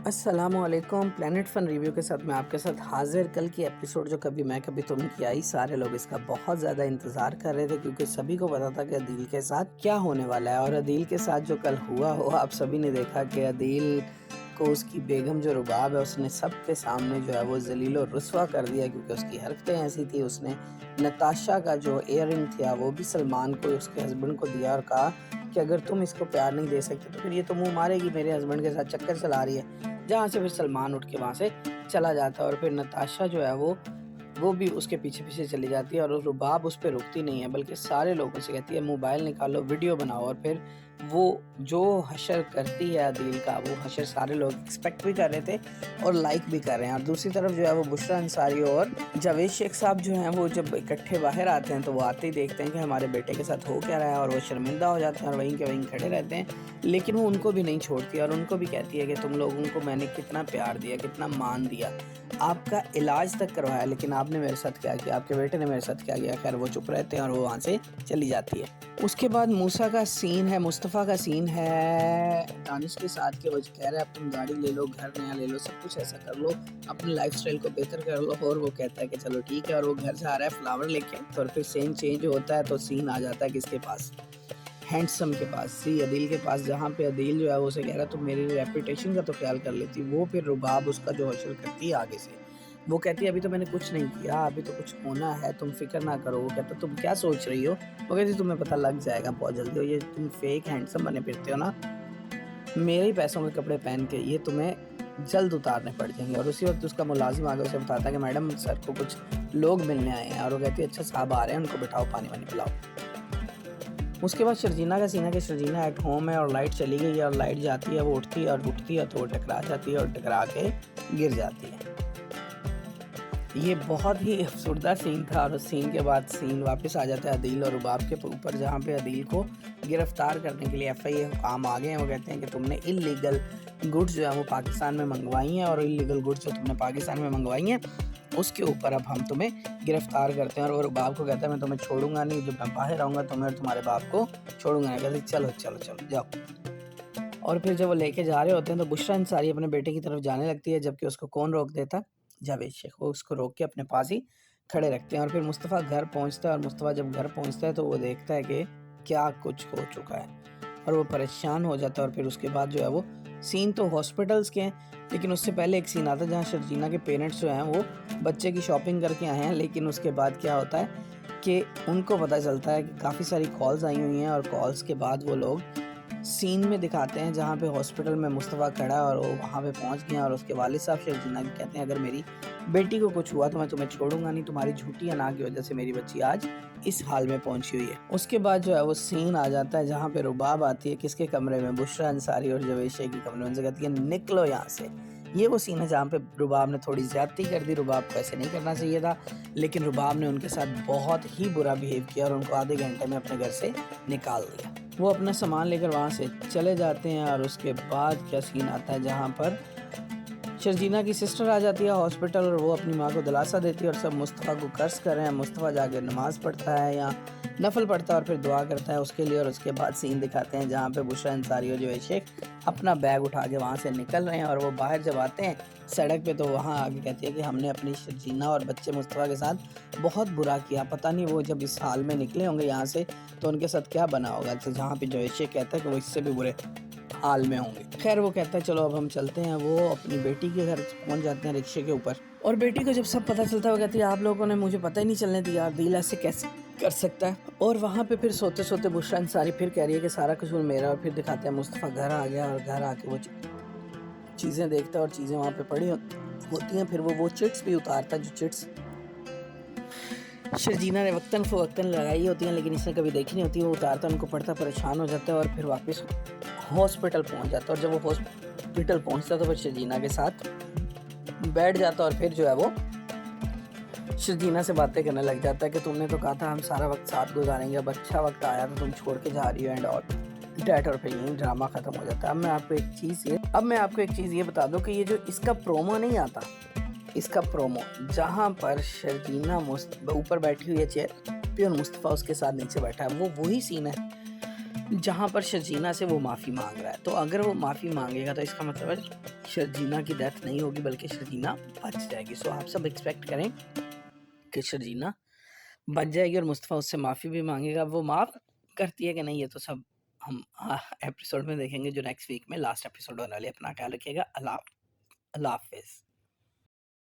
अस्सलामुअलैकुम। Planet fun review के साथ मैं आपके साथ हाजिर। कल की एपिसोड जो कभी मैं कभी तुम की आई, सारे लोग इसका बहुत ज़्यादा इंतज़ार कर रहे थे क्योंकि सभी को पता था कि अदील के साथ क्या होने वाला है। और अदील के साथ जो कल हुआ हो आप सभी ने देखा कि अदील को उसकी बेगम जो रुबाब है उसने सबके सामने जो है वो जलील और रुस्वा कर दिया क्योंकि उसकी हरकतें ऐसी थी। उसने नताशा का जो इयररिंग था वो भी सलमान को, उसके हस्बैंड को दिया और कहा कि अगर तुम इसको प्यार नहीं दे सकते तो फिर ये तो मुंह मारेगी, मेरे हस्बैंड के साथ चक्कर चला रही है। जहाँ से फिर सलमान उठ के वहाँ से चला जाता है और फिर नताशा जो है वो भी उसके पीछे पीछे चली जाती है और रुबाब उस पर रुकती नहीं है बल्कि सारे लोगों से कहती है मोबाइल निकालो, वीडियो बनाओ। और फिर वो जो हशर करती है अदील का, वो हशर सारे लोग एक्सपेक्ट भी कर रहे थे और लाइक भी कर रहे हैं। और दूसरी तरफ जो है वो बुशरा अंसारी और जावेद शेख साहब जो हैं वो जब इकट्ठे बाहर आते हैं तो वो आते ही देखते हैं कि हमारे बेटे के साथ हो क्या रहा है और वो शर्मिंदा हो जाते हैं और वहीं के वहीं खड़े रहते हैं। लेकिन वो उनको भी नहीं छोड़ती और उनको भी कहती है कि तुम लोगों को मैंने कितना प्यार दिया, कितना मान दिया, आपका इलाज तक करवाया, लेकिन आपने मेरे साथ क्या किया, आपके बेटे ने मेरे साथ क्या किया। खैर वो चुप रहते हैं और वो वहाँ से चली जाती है। उसके बाद मूसा का सीन है, मुस्तफ़ा का सीन है दानिश के साथ के वो कह रहा है अब तुम गाड़ी ले लो, घर नया ले लो, सब कुछ ऐसा कर लो, अपनी लाइफस्टाइल को बेहतर कर लो। और वो कहता है कि चलो ठीक है और वो घर से आ रहा है फ्लावर लेके। तो फिर सीन चेंज होता है तो सीन आ जाता है किसके पास, हैंडसम के पास, सी अदील के पास, जहाँ पे अदील जो है वो उसे कह रहा है तुम मेरी रेपुटेशन का तो ख्याल कर लेती। वो फिर रुबाब उसका जो हशर करती है आगे से, वो कहती है अभी तो मैंने कुछ नहीं किया, अभी तो कुछ होना है, तुम फिक्र ना करो। वो कहता तुम क्या सोच रही हो, वो कहती तुम्हें पता लग जाएगा बहुत जल्दी, और ये तुम फेक हैंडसम बने फिरते हो ना, मेरे ही पैसों के कपड़े पहन के, ये तुम्हें जल्द उतारने पड़ जाएंगे। और उसी वक्त उसका मुलाजिम आगे उसे बताता है कि मैडम सर को कुछ लोग मिलने आए हैं। और वो कहती है अच्छा साहब आ रहे हैं, उनको बिठाओ, पानी वानी पिलाओ। उसके बाद शर्जीना का सीन है कि शर्जीना एट होम है और लाइट चली गई है और लाइट जाती है, वो उठती है तो वो टकरा जाती है और टकरा के गिर जाती है। ये बहुत ही अफसरदा सीन था और उस सीन के बाद सीन वापस आ जाता है अदील और रुबाब के ऊपर, जहाँ पे अदील को गिरफ्तार करने के लिए FIA हुकाम आ गए हैं। वो कहते हैं कि तुमने इलीगल गुड्स जो है वो पाकिस्तान में मंगवाई हैं और इलीगल गुड्स जो तुमने पाकिस्तान में मंगवाई हैं उसके ऊपर अब हम तुम्हें गिरफ्तार करते हैं। और वो रुबाब को कहता है मैं तुम्हें छोड़ूंगा नहीं, जब मैं बाहर आऊँगा तुम्हें और तुम्हारे बाप को छोड़ूंगा नहीं। कहते चलो चलो चलो जाओ। और फिर जब वो लेके जा रहे होते हैं तो बुशरा अंसारी अपने बेटे की तरफ जाने लगती है, जबकि उसको कौन रोक देता, जावेद शेख। वो उसको रोक के अपने पास ही खड़े रखते हैं। और फिर मुस्तफ़ा घर पहुंचता है और मुस्तफ़ा जब घर पहुंचता है तो वो देखता है कि क्या कुछ हो चुका है और वो परेशान हो जाता है। और फिर उसके बाद जो है वो सीन तो हॉस्पिटल्स के हैं, लेकिन उससे पहले एक सीन आता है जहाँ शर्जीना के पेरेंट्स जो हैं वो बच्चे की शॉपिंग करके आए हैं। लेकिन उसके बाद क्या होता है कि उनको पता चलता है कि काफ़ी सारी कॉल्स आई हुई हैं और कॉल्स के बाद वो लोग सीन में दिखाते हैं जहाँ पे हॉस्पिटल में मुस्तफ़ा खड़ा है और वो वहाँ पे पहुँच गया और उसके वालिद साहब शर्जीना के कहते हैं अगर मेरी बेटी को कुछ हुआ तो मैं तुम्हें छोड़ूंगा नहीं, तुम्हारी झूठी अना की वजह से मेरी बच्ची आज इस हाल में पहुंची हुई है। उसके बाद जो है वो सीन आ जाता है जहाँ पे रुबाब आती है किसके कमरे में, बुशरा अंसारी और जावेद शेख के कमरे में, उनसे कहती है निकलो यहाँ से। ये वो सीन है जहाँ पे रुबाब ने थोड़ी ज्यादती कर दी। रुबाब को ऐसे नहीं करना चाहिए था, लेकिन रुबाब ने उनके साथ बहुत ही बुरा बिहेव किया और उनको आधे घंटे में अपने घर से निकाल दिया। वो अपना सामान लेकर वहाँ से चले जाते हैं। और उसके बाद क्या सीन आता है जहाँ पर शर्जीना की सिस्टर आ जाती है हॉस्पिटल और वो अपनी माँ को दिलासा देती है और सब मुस्तफ़ा को कर्ज कर रहे हैं। मुस्तफ़ा जाकर नमाज़ पढ़ता है या नफल पढ़ता है और फिर दुआ करता है उसके लिए। और उसके बाद सीन दिखाते हैं जहाँ पे बुशरा अंसारी और जावेद शेख अपना बैग उठा के वहाँ से निकल रहे हैं। और वो बाहर जब आते हैं सड़क पे तो वहाँ आके कहती है कि हमने अपनी शर्जीना और बच्चे मुस्तफ़ा के साथ बहुत बुरा किया, पता नहीं वो जब इस हाल में निकले होंगे यहाँ से तो उनके साथ क्या बना होगा। तो जहाँ पे जावेद शेख कहता है कि वो इससे भी बुरे हाल में होंगे। खैर वो कहता है चलो अब हम चलते हैं। वो अपनी बेटी के घर पहुंच जाते हैं रिक्शे के ऊपर और बेटी को जब सब पता चलता है वो कहती है आप लोगों ने मुझे पता ही नहीं चलने दिया, अदील ऐसे कैसे कर सकता है। और वहाँ पे फिर सोते सोते बुशरा अंसारी फिर कह रही है कि सारा कसूर मेरा। और फिर दिखाते हैं मुस्तफ़ा घर आ गया और घर आके वो चीज़ें देखता है और चीज़ें वहाँ पे पड़ी होती हैं। फिर वो चिट्स भी उतारता है, जो चिट्स शर्जीना ने वक्तन फ़वक्तन लगाई होती हैं लेकिन इसने कभी देखी नहीं होती। वो उतारता, उनको पढ़ता, परेशान हो जाता है और फिर वापस हॉस्पिटल पहुंच जाता है। और जब वो हॉस्पिटल पहुंचता है तो फिर शर्जीना के साथ बैठ जाता है और फिर जो है वो शर्जीना से बातें करने लग जाता है कि तुमने तो कहा था हम सारा वक्त साथ गुजारेंगे, अब अच्छा वक्त आया तो तुम छोड़ के जा रही हो एंड ऑल डैट। और फिर यही ड्रामा ख़त्म हो जाता है। अब मैं आपको एक चीज़ ये बता दूं कि ये जो इसका प्रोमो नहीं आता, इसका प्रोमो जहाँ पर शर्जीना ऊपर बैठी हुई है चेयर पे और मुस्तफ़ा उसके साथ नीचे बैठा है, वो वही सीन है जहाँ पर शर्जीना से वो माफ़ी माँग रहा है। तो अगर वो माफ़ी माँगेगा तो इसका मतलब है शर्जीना की डेथ नहीं होगी बल्कि शर्जीना बच जाएगी। सो आप सब एक्सपेक्ट करें कि शर्जीना बच जाएगी और मुस्तफ़ा उससे माफ़ी भी माँगेगा। वो माफ़ करती है कि नहीं, ये तो सब हम एपिसोड में देखेंगे जो नेक्स्ट वीक में लास्ट एपिसोड होने वाली है। अपना ख्याल रखिएगा। अल्लाह हाफ़िज़।